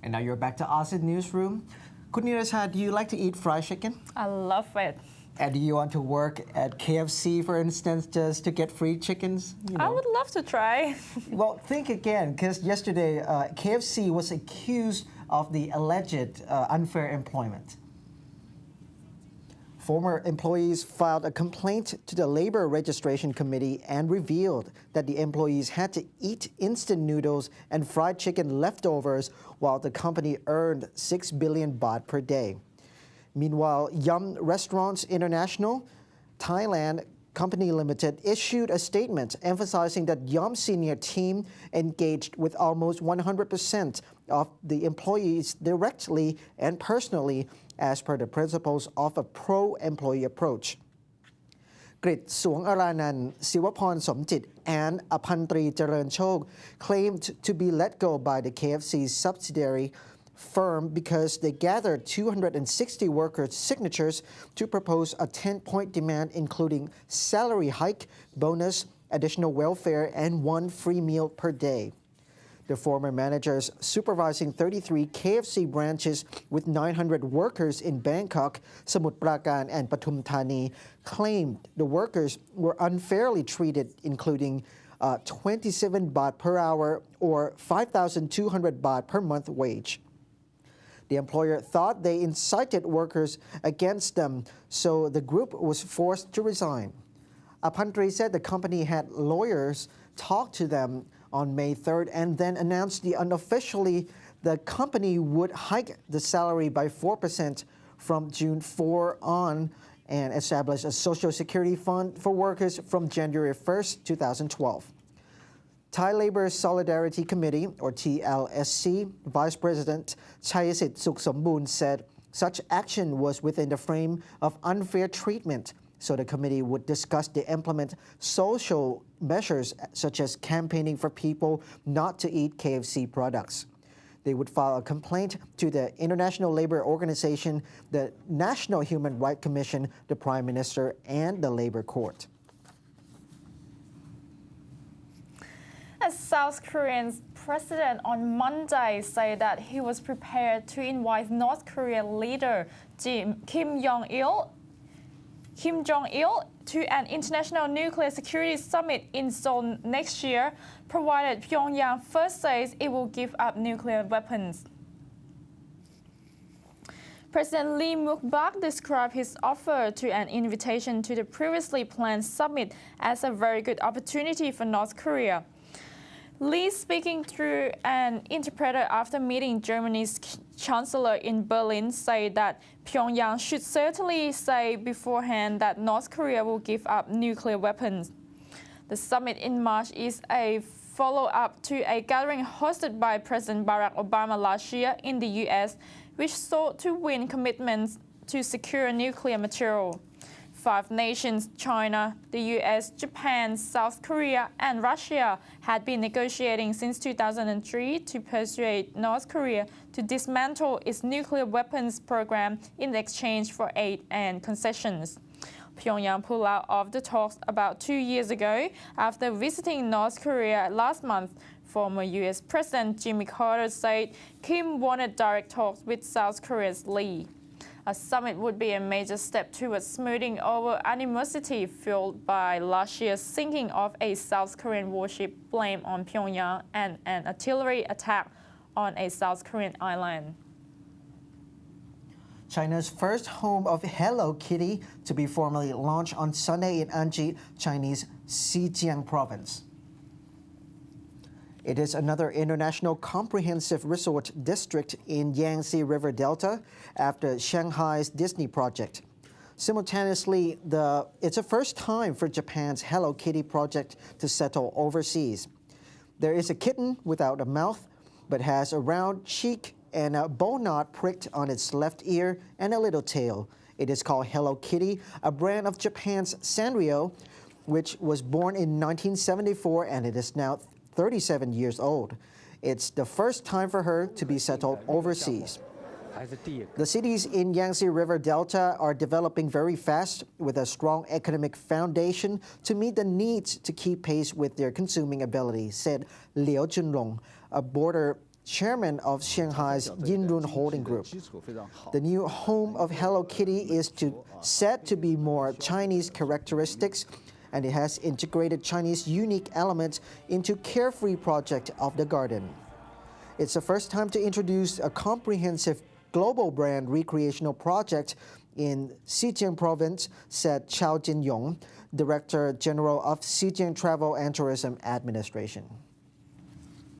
And now you're back to Aroused Newsroom. Kunirasha, do you like to eat fried chicken? I love it. And do you want to work at KFC, for instance, just to get free chickens? I would love to try. Well, think again, because yesterday KFC was accused of the alleged unfair employment. Former employees filed a complaint to the Labor Registration Committee and revealed that the employees had to eat instant noodles and fried chicken leftovers while the company earned 6 billion baht per day. Meanwhile, Yum Restaurants International, Thailand Company Limited issued a statement emphasizing that Yum's senior team engaged with almost 100% of the employees directly and personally as per the principles of a pro-employee approach. กฤษ สวง อรานันท์ ศิวพร สมจิต and อภันตรี เจริญโชค claimed to be let go by the KFC subsidiary firm because they gathered 260 workers' signatures to propose a 10-point demand including salary hike, bonus, additional welfare, and one free meal per day. The former managers supervising 33 KFC branches with 900 workers in Bangkok, Samut Prakan, and Pathum Thani claimed the workers were unfairly treated, including 27 baht per hour or 5,200 baht per month wage. The employer thought they incited workers against them, so the group was forced to resign. Apantri said the company had lawyers talk to them on May 3rd and then announced unofficially the company would hike the salary by 4% from June 4 on and establish a social security fund for workers from January 1st, 2012. Thai Labor Solidarity Committee, or TLSC, Vice President Chayasit Sukhsomboon said such action was within the frame of unfair treatment, so the committee would discuss to implement social measures such as campaigning for people not to eat KFC products. They would file a complaint to the International Labour Organization, the National Human Rights Commission, the Prime Minister, and the Labour Court. A South Korean president on Monday said that he was prepared to invite North Korean leader Kim Jong-il to an international nuclear security summit in Seoul next year, provided Pyongyang first says it will give up nuclear weapons. President Lee Myung-bak described his offer to an invitation to the previously planned summit as a very good opportunity for North Korea. Lee, speaking through an interpreter after meeting Germany's chancellor in Berlin, said that Pyongyang should certainly say beforehand that North Korea will give up nuclear weapons. The summit in March is a follow-up to a gathering hosted by President Barack Obama last year in the U.S., which sought to win commitments to secure nuclear material. 5 nations, China, the US, Japan, South Korea, and Russia, had been negotiating since 2003 to persuade North Korea to dismantle its nuclear weapons program in exchange for aid and concessions. Pyongyang pulled out of the talks about 2 years ago after visiting North Korea last month. Former US President Jimmy Carter said Kim wanted direct talks with South Korea's Lee. A summit would be a major step towards smoothing over animosity fueled by last year's sinking of a South Korean warship blamed on Pyongyang and an artillery attack on a South Korean island. China's first home of Hello Kitty to be formally launched on Sunday in Anji, Chinese Xinjiang province. It is another international comprehensive resort district in Yangtze River Delta after Shanghai's Disney project. Simultaneously, it's the first time for Japan's Hello Kitty project to settle overseas. There is a kitten without a mouth, but has a round cheek and a bow knot pricked on its left ear and a little tail. It is called Hello Kitty, a brand of Japan's Sanrio, which was born in 1974, and it is now 37 years old. It's the first time for her to be settled overseas. The cities in Yangtze River Delta are developing very fast with a strong economic foundation to meet the needs to keep pace with their consuming ability, said Liu Junrong, a border chairman of Shanghai's Yinrun Holding Group. The new home of Hello Kitty is said to be more Chinese characteristics, and it has integrated Chinese unique elements into carefree project of the garden. It's the first time to introduce a comprehensive global brand recreational project in Xinjiang province, said Chao Jinyong, Director General of Xinjiang Travel and Tourism Administration.